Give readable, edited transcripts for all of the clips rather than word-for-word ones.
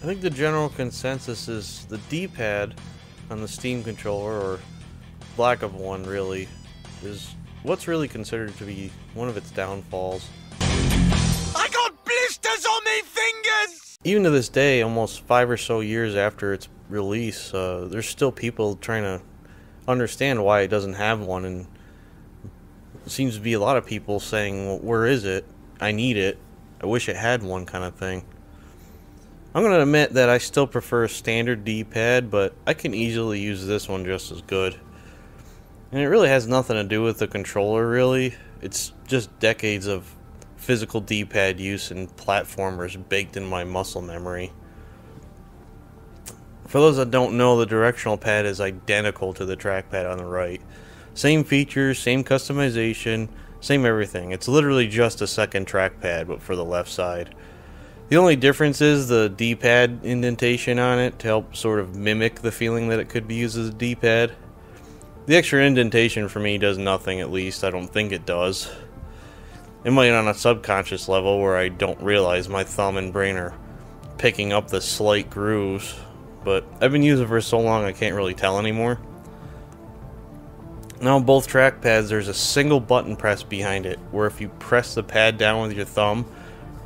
I think the general consensus is the D-pad on the Steam controller, or lack of one really, is what's really considered to be one of its downfalls. I got blisters on me fingers! Even to this day, almost 5 or so years after its release, there's still people trying to understand why it doesn't have one, and it seems to be a lot of people saying, well, where is it? I need it. I wish it had one, kind of thing. I'm going to admit that I still prefer a standard D-pad, but I can easily use this one just as good. And it really has nothing to do with the controller, really. It's just decades of physical D-pad use and platformers baked in my muscle memory. For those that don't know, the directional pad is identical to the trackpad on the right. Same features, same customization, same everything. It's literally just a second trackpad, but for the left side. The only difference is the D-pad indentation on it to help sort of mimic the feeling that it could be used as a D-pad. The extra indentation for me does nothing, at least. I don't think it does. It might on a subconscious level where I don't realize my thumb and brain are picking up the slight grooves, but I've been using it for so long I can't really tell anymore. Now on both trackpads there's a single button press behind it, where if you press the pad down with your thumb,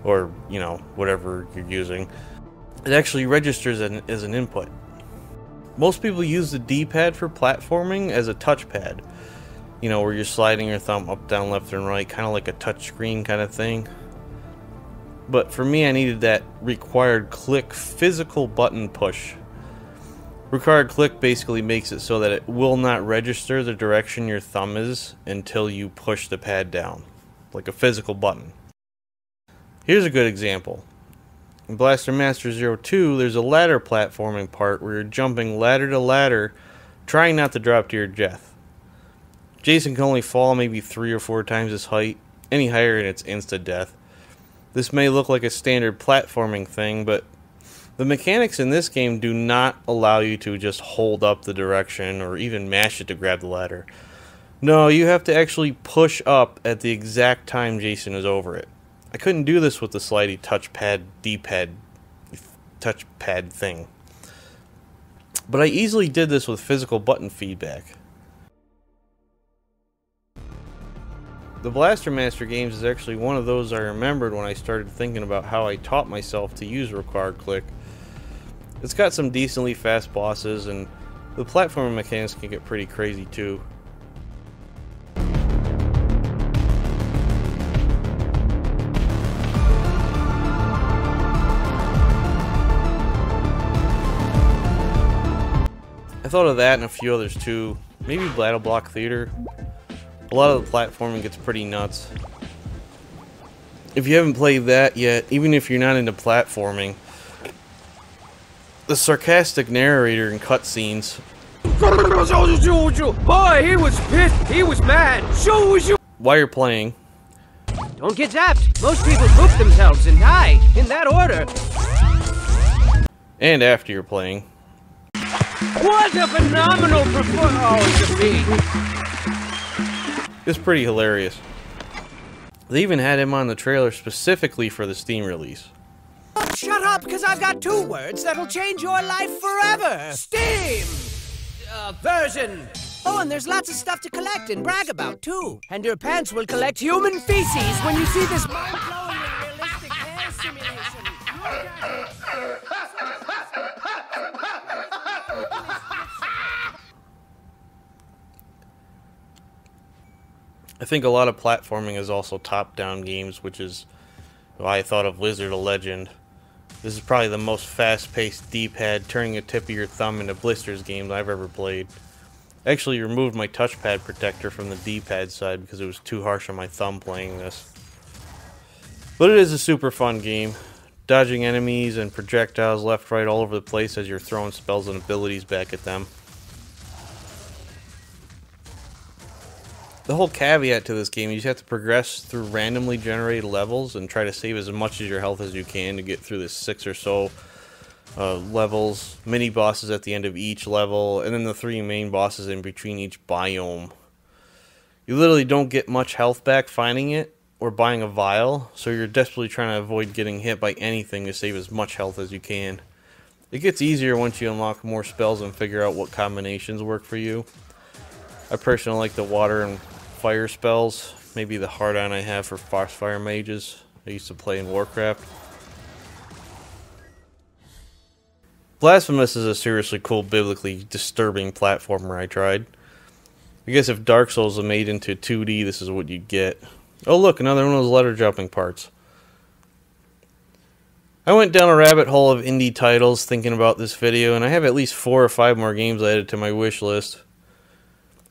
or, you know, whatever you're using, it actually registers as an input. Most people use the D-pad for platforming as a touchpad, you know, where you're sliding your thumb up, down, left, and right, kind of like a touch screen kind of thing. But for me, I needed that required click physical button push. Required click basically makes it so that it will not register the direction your thumb is until you push the pad down, like a physical button. Here's a good example. In Blaster Master 02, there's a ladder platforming part where you're jumping ladder to ladder, trying not to drop to your death. Jason can only fall maybe 3 or 4 times his height. Any higher and it's insta-death. This may look like a standard platforming thing, but the mechanics in this game do not allow you to just hold up the direction or even mash it to grab the ladder. No, you have to actually push up at the exact time Jason is over it. I couldn't do this with the slidey touchpad, D-pad, touchpad thing. But I easily did this with physical button feedback. The Blaster Master games is actually one of those I remembered when I started thinking about how I taught myself to use required click. It's got some decently fast bosses, and the platforming mechanics can get pretty crazy too. I thought of that and a few others too. Maybe Battle Block Theater. A lot of the platforming gets pretty nuts. If you haven't played that yet, even if you're not into platforming, the sarcastic narrator in cutscenes. Boy, he was pissed. He was mad. While you're playing. Don't get zapped. Most people poop themselves and die in that order. And after you're playing. What a phenomenal performance! Oh, it's pretty hilarious. They even had him on the trailer specifically for the Steam release. Shut up, because I've got 2 words that'll change your life forever. Steam! Version. Oh, and there's lots of stuff to collect and brag about, too. And your pants will collect human feces when you see this mind-blowing and realistic hair simulation. I think a lot of platforming is also top-down games, which is why I thought of Wizard of Legend. This is probably the most fast-paced D-pad, turning a tip of your thumb into blisters game I've ever played. I actually removed my touchpad protector from the D-pad side because it was too harsh on my thumb playing this. But it is a super fun game. Dodging enemies and projectiles left, right, all over the place as you're throwing spells and abilities back at them. The whole caveat to this game is you have to progress through randomly generated levels and try to save as much of your health as you can to get through the 6 or so levels, mini bosses at the end of each level, and then the 3 main bosses in between each biome. You literally don't get much health back finding it or buying a vial, so you're desperately trying to avoid getting hit by anything to save as much health as you can. It gets easier once you unlock more spells and figure out what combinations work for you. I personally like the water and fire spells, maybe the hard-on I have for Foxfire mages I used to play in Warcraft. Blasphemous is a seriously cool, biblically disturbing platformer I tried. I guess if Dark Souls was made into 2D, this is what you'd get. Oh look, another one of those letter jumping parts. I went down a rabbit hole of indie titles thinking about this video, and I have at least 4 or 5 more games added to my wish list.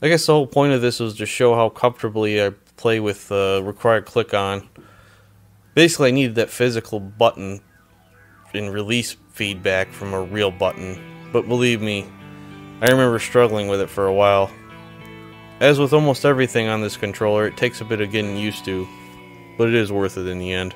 I guess the whole point of this was to show how comfortably I play with required click on. Basically, I needed that physical button in release feedback from a real button, but believe me, I remember struggling with it for a while. As with almost everything on this controller, it takes a bit of getting used to, but it is worth it in the end.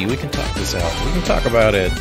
We can talk this out. We can talk about it.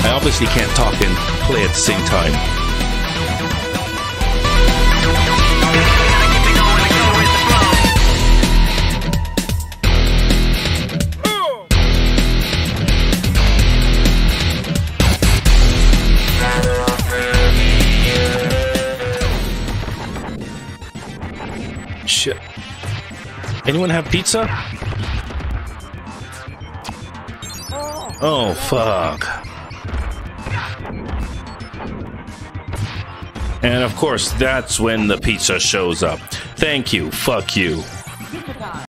I obviously can't talk and play at the same time. Shit. Anyone have pizza? Oh, fuck. And of course, that's when the pizza shows up. Thank you. Fuck you.